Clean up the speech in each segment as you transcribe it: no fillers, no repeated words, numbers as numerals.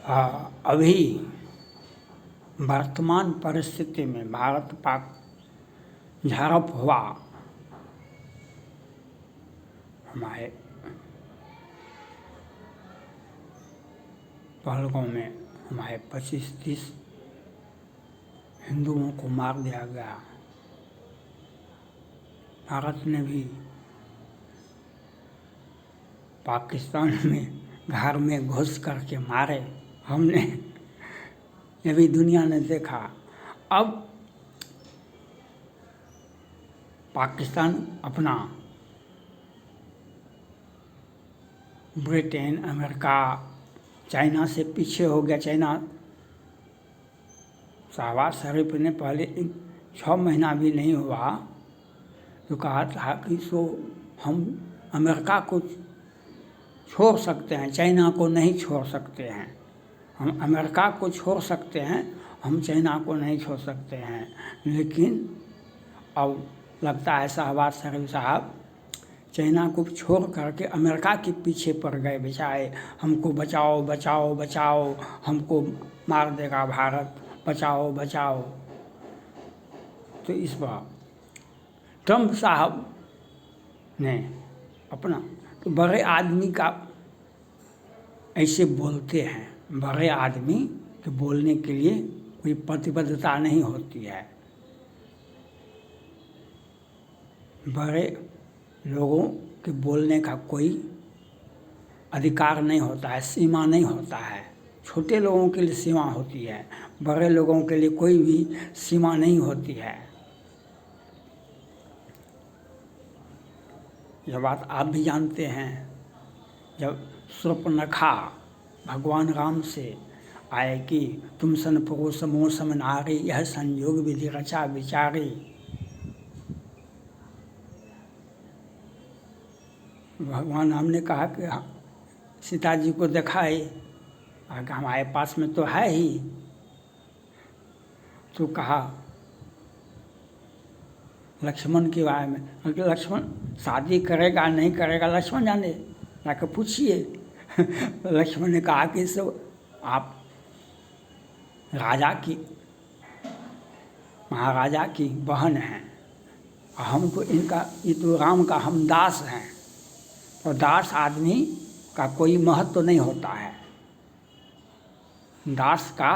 अभी वर्तमान परिस्थिति में भारत पाक झड़प हुआ, हमारे पहलगांव में हमारे 25-30 हिंदुओं को मार दिया गया। भारत ने भी पाकिस्तान में घर में घुस करके मारे, हमने ये भी दुनिया ने देखा। अब पाकिस्तान अपना ब्रिटेन, अमेरिका, चाइना से पीछे हो गया। चाइना शहबाज शरीफ ने पहले 6 महीना भी नहीं हुआ तो कहा था कि हम अमेरिका को छोड़ सकते हैं, चाइना को नहीं छोड़ सकते हैं। हम अमेरिका को छोड़ सकते हैं, हम चाइना को नहीं छोड़ सकते हैं। लेकिन अब लगता है शहबाज शरीफ साहब चाइना को छोड़ करके अमेरिका के पीछे पड़ गए बेचारे। हमको बचाओ बचाओ बचाओ, हमको मार देगा भारत, बचाओ बचाओ। तो इस बार ट्रंप साहब ने अपना तो बड़े आदमी का ऐसे बोलते हैं, बड़े आदमी के बोलने के लिए कोई प्रतिबद्धता नहीं होती है। बड़े लोगों के बोलने का कोई अधिकार नहीं होता है, सीमा नहीं होता है। छोटे लोगों के लिए सीमा होती है, बड़े लोगों के लिए कोई भी सीमा नहीं होती है। यह बात आप भी जानते हैं। जब शूर्पणखा भगवान राम से आए कि तुम सन पुरुष मोह सम नारी, यह संयोग विधि रचा विचारी। भगवान राम ने कहा कि सीता जी को दिखाए, हमारे पास में तो है ही। तो कहा लक्ष्मण के बारे में, लक्ष्मण शादी करेगा नहीं करेगा लक्ष्मण जाने, जाकर पूछिए। लक्ष्मण ने कहा कि सब आप राजा की, महाराजा की बहन हैं, हमको इनका, ये तो राम का हम दास हैं। और दास आदमी का कोई महत्व नहीं होता है, दास का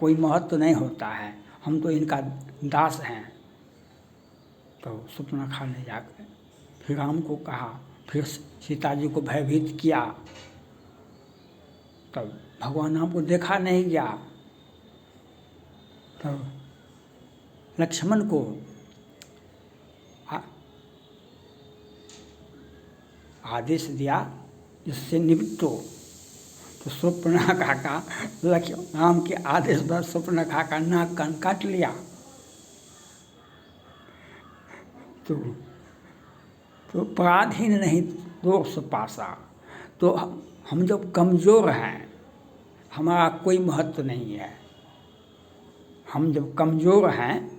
कोई महत्व नहीं होता है, हम तो इनका दास हैं। तो शूर्पणखा ने जाकर फिर राम को कहा, फिर सीता जी को भयभीत किया। तब भगवान राम को देखा नहीं गया। तब लक्ष्मण को आदेश दिया जिससे निपटो। तो शूर्पणखा का राम के आदेश पर शूर्पणखा का नाक कान काट लिया। तो पराधीन नहीं दोष पासा। तो हम जब कमज़ोर हैं, हमारा कोई महत्व नहीं है। हम जब कमज़ोर हैं,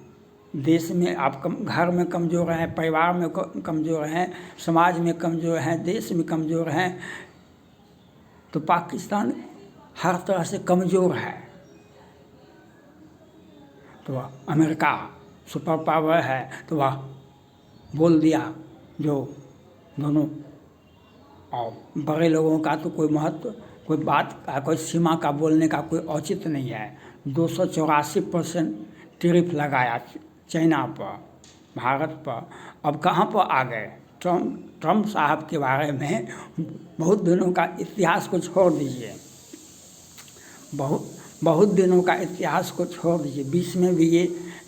देश में आप घर में कमज़ोर हैं, परिवार में कमज़ोर हैं, समाज में कमज़ोर हैं, देश में कमज़ोर हैं, तो पाकिस्तान हर तरह से कमज़ोर है। तो अमेरिका सुपर पावर है, तो वह बोल दिया जो दोनों। और बड़े लोगों का तो कोई महत्व, कोई बात का, कोई सीमा का बोलने का कोई औचित्य नहीं है। 284% टैरिफ लगाया चाइना पर, भारत पर। अब कहाँ पर आ गए? ट्रंप साहब के बारे में बहुत दिनों का इतिहास को छोड़ दीजिए, बहुत दिनों का इतिहास को छोड़ दीजिए। 20 में भी ये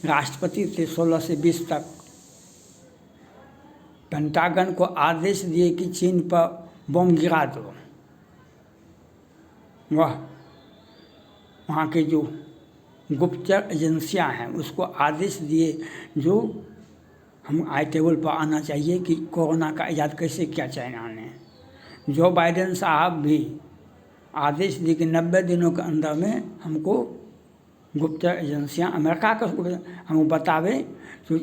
राष्ट्रपति थे, 16 से 20 तक। पेंटागन को आदेश दिए कि चीन पर बम गिरा दो। वहाँ के जो गुप्तचर एजेंसियां हैं उसको आदेश दिए, जो हम आई टेबल पर आना चाहिए कि कोरोना का इजाद कैसे किया चाइना ने। जो बाइडेन साहब भी आदेश दिए कि 90 दिनों के अंदर में हमको गुप्तचर एजेंसियां, अमेरिका का हमको बतावे तो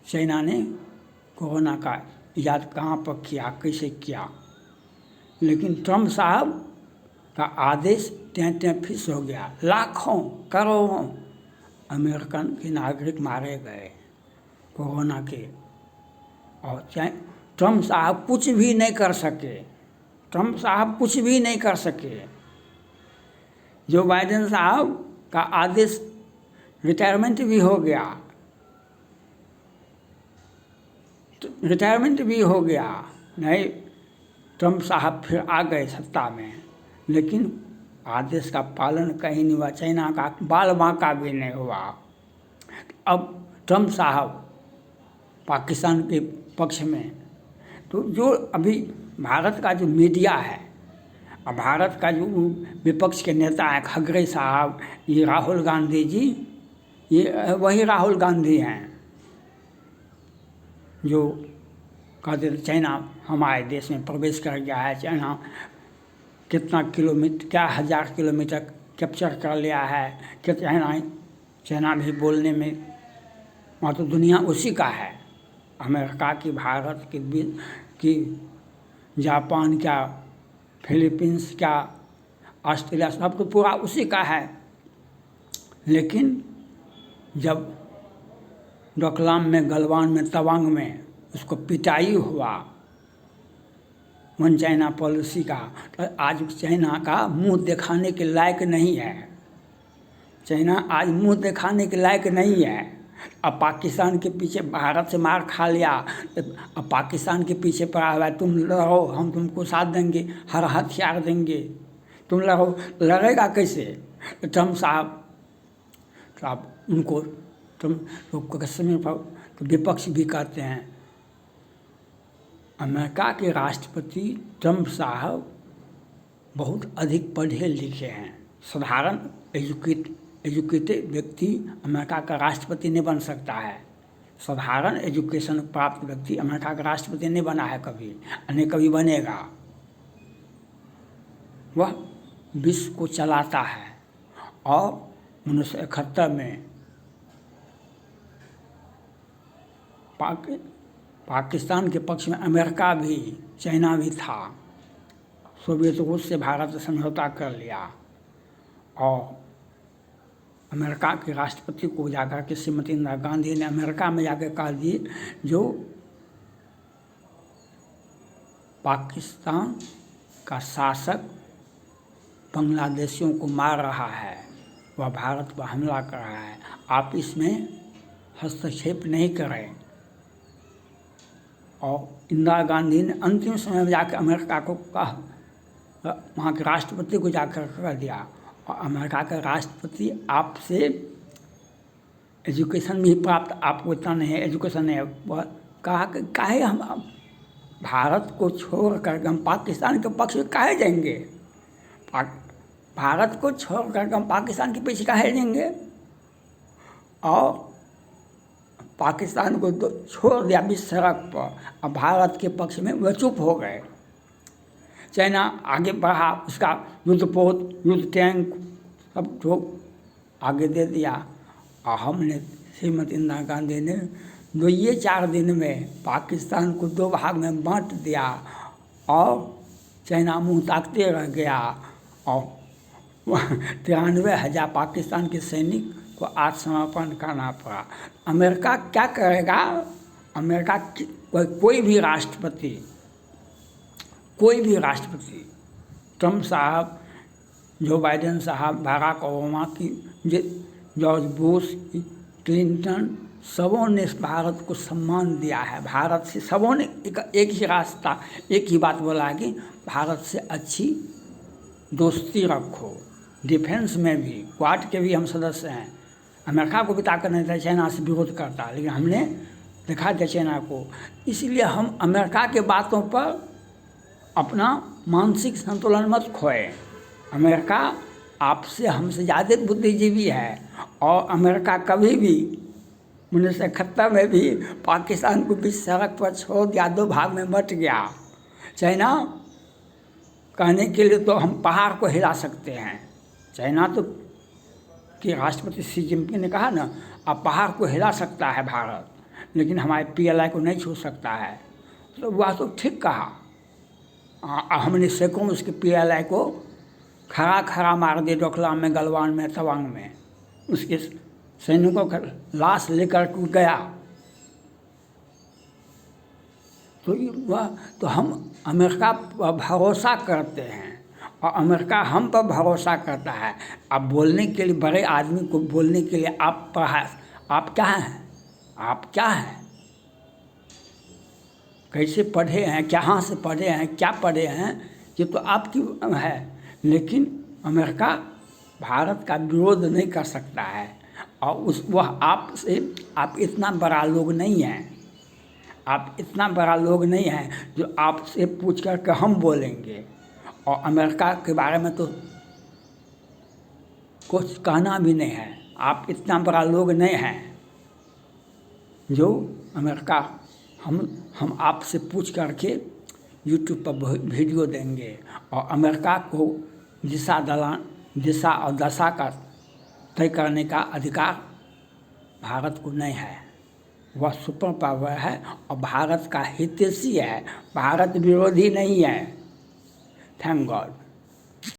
चाइना ने कोरोना का इजाद कहाँ पर किया, कैसे किया। लेकिन ट्रंप साहब का आदेश तैं फिस हो गया। लाखों करोड़ों अमेरिकन के नागरिक मारे गए कोरोना के, और चाहे ट्रम्प साहब कुछ भी नहीं कर सके। ट्रम्प साहब कुछ भी नहीं कर सके। जो बाइडेन साहब का आदेश रिटायरमेंट भी हो गया, नहीं ट्रम्प साहब फिर आ गए सत्ता में, लेकिन आदेश का पालन कहीं नहीं हुआ। चाइना का बाल बांका भी नहीं हुआ। अब ट्रम्प साहब पाकिस्तान के पक्ष में, तो जो अभी भारत का जो मीडिया है, अब भारत का जो विपक्ष के नेता हैं खड़गे साहब, ये राहुल गांधी जी, ये वही राहुल गांधी हैं जो कहते थे चाइना हमारे देश में प्रवेश कर गया है, चाइना कितना किलोमीटर, क्या 1000 किलोमीटर कैप्चर कर लिया है, कि चाइना भी बोलने में वहाँ तो दुनिया उसी का है। अमेरिका की, भारत की, जापान क्या, फिलीपींस क्या, ऑस्ट्रेलिया, सब तो पूरा उसी का है। लेकिन जब डोकलाम में, गलवान में, तवांग में उसको पिटाई हुआ वन चाइना पॉलिसी का, तो आज चाइना का मुंह दिखाने के लायक नहीं है। चाइना आज मुंह दिखाने के लायक नहीं है। अब पाकिस्तान के पीछे, भारत से मार खा लिया, अब पाकिस्तान के पीछे पड़ा हुआ है, तुम लड़ो हम तुमको साथ देंगे, हर हथियार देंगे, तुम लड़ो। लड़ेगा कैसे? ट्रम्प साहब उनको तुम लोग कश्मीर पर तो विपक्ष भी कहते हैं। अमेरिका के राष्ट्रपति ट्रम्प साहब बहुत अधिक पढ़े लिखे हैं। साधारण एजुकेटेड व्यक्ति अमेरिका का राष्ट्रपति नहीं बन सकता है। साधारण एजुकेशन प्राप्त व्यक्ति अमेरिका का राष्ट्रपति नहीं बना है कभी, नहीं कभी बनेगा। वह विश्व को चलाता है। और 1971 में पाकिस्तान के पक्ष में अमेरिका भी, चाइना भी था। सोवियत रूस से भारत समझौता कर लिया और अमेरिका के राष्ट्रपति को जाकर के श्रीमती इंदिरा गांधी ने अमेरिका में जाकर कहा दी, जो पाकिस्तान का शासक बांग्लादेशियों को मार रहा है, वह भारत पर हमला कर रहा है, आप इसमें हस्तक्षेप नहीं करें। और इंदिरा गांधी ने अंतिम समय में जाकर अमेरिका को कहा, वहाँ के राष्ट्रपति को जाकर कह दिया, और अमेरिका का राष्ट्रपति आपसे एजुकेशन भी प्राप्त, आपको इतना नहीं है, एजुकेशन नहीं है, वह कहा कि काहे हम भारत को छोड़ कर हम पाकिस्तान के पक्ष में काहे जाएंगे, भारत को छोड़ कर हम पाकिस्तान के पीछे काहे जाएंगे। और पाकिस्तान को तो छोड़ दिया बीच सड़क पर, अब भारत के पक्ष में वह चुप हो गए। चाइना आगे बढ़ा, उसका युद्धपोत, युद्ध टैंक सब जो आगे दे दिया। और हमने, श्रीमती इंदिरा गांधी ने 2-4 दिन में पाकिस्तान को 2 भाग में बांट दिया और चाइना मुंह ताकते रह गया। और 93,000 पाकिस्तान के सैनिक को आत्मसमर्पण करना पड़ा। अमेरिका क्या करेगा? अमेरिका कोई भी राष्ट्रपति, ट्रम्प साहब, जो बाइडेन साहब, बराक ओबामा की, जॉर्ज बुश, क्लिंटन, सबों ने भारत को सम्मान दिया है। भारत से सबों ने एक ही रास्ता, एक ही बात बोला है कि भारत से अच्छी दोस्ती रखो। डिफेंस में भी, क्वाड के भी हम सदस्य हैं। अमेरिका को भी ताकत नहीं था, चाइना से विरोध करता, लेकिन हमने दिखा दिया चाइना को। इसलिए हम अमेरिका के बातों पर अपना मानसिक संतुलन मत खोए। अमेरिका आपसे, हमसे ज़्यादा बुद्धिजीवी है। और अमेरिका कभी भी 1971 में भी पाकिस्तान को बीच सड़क पर छोड़ दिया, 2 भाग में बट गया। चाइना कहने के लिए तो हम पहाड़ को हिला सकते हैं। चाइना तो कि राष्ट्रपति शी जिनपिंग ने कहा ना, अब पहाड़ को हिला सकता है भारत, लेकिन हमारे PLI को नहीं छू सकता है। तो वह तो ठीक कहा। हमने सैकड़ों उसके PLI को खड़ा खड़ा मार दिए डोकलाम में, गलवान में, तवांग में। उसके सैनिकों का लाश लेकर के गया। तो हम अमेरिका पर भरोसा करते हैं और अमेरिका हम पर भरोसा करता है। अब बोलने के लिए, बड़े आदमी को बोलने के लिए आप क्या हैं? आप क्या हैं? कैसे पढ़े हैं, कहाँ से पढ़े हैं, क्या पढ़े हैं, ये तो आपकी है। लेकिन अमेरिका भारत का विरोध नहीं कर सकता है और वह आप इतना बड़ा लोग नहीं हैं। आप इतना बड़ा लोग नहीं हैं जो आपसे पूछ कर के हम बोलेंगे। और अमेरिका के बारे में तो कुछ कहना भी नहीं है। आप इतना बड़ा लोग नहीं हैं जो अमेरिका हम आपसे पूछ करके यूट्यूब पर वीडियो देंगे। और अमेरिका को दिशा और दशा का तय करने का अधिकार भारत को नहीं है। वह सुपर पावर है और भारत का हितैषी है, भारत विरोधी नहीं है। Thank God.